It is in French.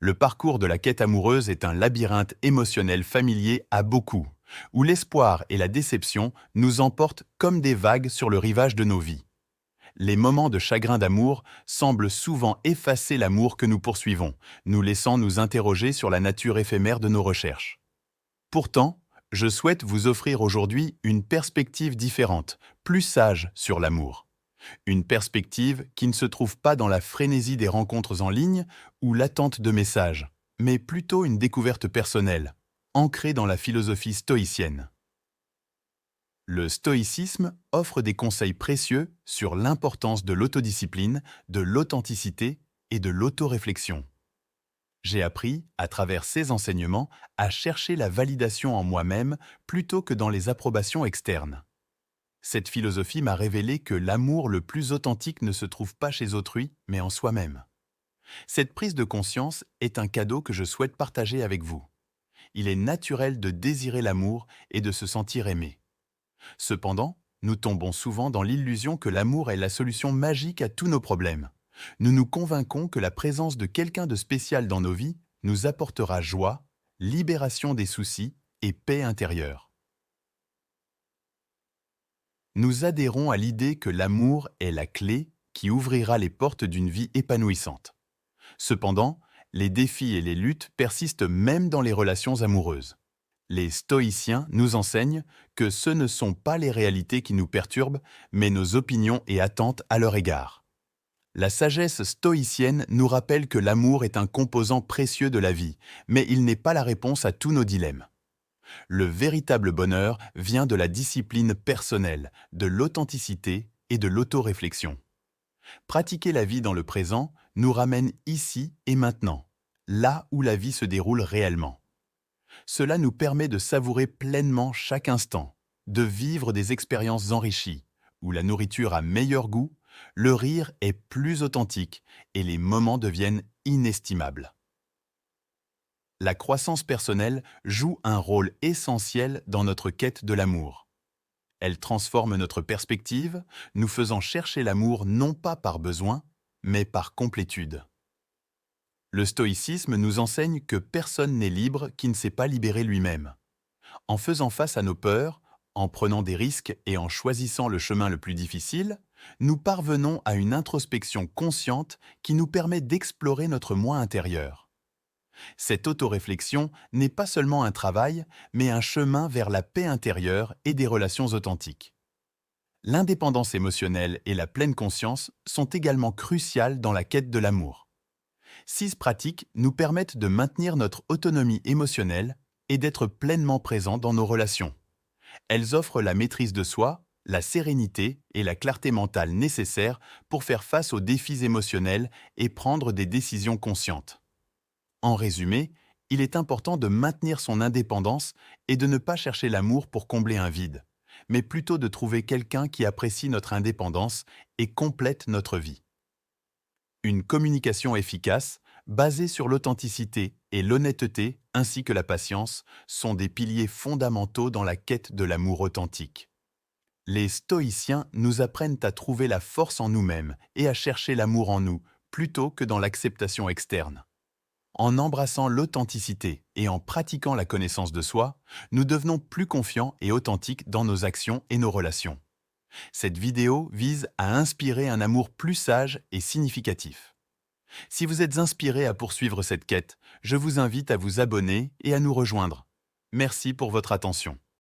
Le parcours de la quête amoureuse est un labyrinthe émotionnel familier à beaucoup, où l'espoir et la déception nous emportent comme des vagues sur le rivage de nos vies. Les moments de chagrin d'amour semblent souvent effacer l'amour que nous poursuivons, nous laissant nous interroger sur la nature éphémère de nos recherches. Pourtant, je souhaite vous offrir aujourd'hui une perspective différente, plus sage sur l'amour. Une perspective qui ne se trouve pas dans la frénésie des rencontres en ligne ou l'attente de messages, mais plutôt une découverte personnelle, ancrée dans la philosophie stoïcienne. Le stoïcisme offre des conseils précieux sur l'importance de l'autodiscipline, de l'authenticité et de l'autoréflexion. J'ai appris, à travers ces enseignements, à chercher la validation en moi-même plutôt que dans les approbations externes. Cette philosophie m'a révélé que l'amour le plus authentique ne se trouve pas chez autrui, mais en soi-même. Cette prise de conscience est un cadeau que je souhaite partager avec vous. Il est naturel de désirer l'amour et de se sentir aimé. Cependant, nous tombons souvent dans l'illusion que l'amour est la solution magique à tous nos problèmes. Nous nous convainquons que la présence de quelqu'un de spécial dans nos vies nous apportera joie, libération des soucis et paix intérieure. Nous adhérons à l'idée que l'amour est la clé qui ouvrira les portes d'une vie épanouissante. Cependant, les défis et les luttes persistent même dans les relations amoureuses. Les stoïciens nous enseignent que ce ne sont pas les réalités qui nous perturbent, mais nos opinions et attentes à leur égard. La sagesse stoïcienne nous rappelle que l'amour est un composant précieux de la vie, mais il n'est pas la réponse à tous nos dilemmes. Le véritable bonheur vient de la discipline personnelle, de l'authenticité et de l'autoréflexion. Pratiquer la vie dans le présent nous ramène ici et maintenant, là où la vie se déroule réellement. Cela nous permet de savourer pleinement chaque instant, de vivre des expériences enrichies, où la nourriture a meilleur goût, le rire est plus authentique et les moments deviennent inestimables. La croissance personnelle joue un rôle essentiel dans notre quête de l'amour. Elle transforme notre perspective, nous faisant chercher l'amour non pas par besoin, mais par complétude. Le stoïcisme nous enseigne que personne n'est libre qui ne s'est pas libéré lui-même. En faisant face à nos peurs, en prenant des risques et en choisissant le chemin le plus difficile, nous parvenons à une introspection consciente qui nous permet d'explorer notre moi intérieur. Cette autoréflexion n'est pas seulement un travail, mais un chemin vers la paix intérieure et des relations authentiques. L'indépendance émotionnelle et la pleine conscience sont également cruciales dans la quête de l'amour. 6 pratiques nous permettent de maintenir notre autonomie émotionnelle et d'être pleinement présents dans nos relations. Elles offrent la maîtrise de soi, la sérénité et la clarté mentale nécessaires pour faire face aux défis émotionnels et prendre des décisions conscientes. En résumé, il est important de maintenir son indépendance et de ne pas chercher l'amour pour combler un vide, mais plutôt de trouver quelqu'un qui apprécie notre indépendance et complète notre vie. Une communication efficace, basée sur l'authenticité et l'honnêteté ainsi que la patience, sont des piliers fondamentaux dans la quête de l'amour authentique. Les stoïciens nous apprennent à trouver la force en nous-mêmes et à chercher l'amour en nous, plutôt que dans l'acceptation externe. En embrassant l'authenticité et en pratiquant la connaissance de soi, nous devenons plus confiants et authentiques dans nos actions et nos relations. Cette vidéo vise à inspirer un amour plus sage et significatif. Si vous êtes inspiré à poursuivre cette quête, je vous invite à vous abonner et à nous rejoindre. Merci pour votre attention.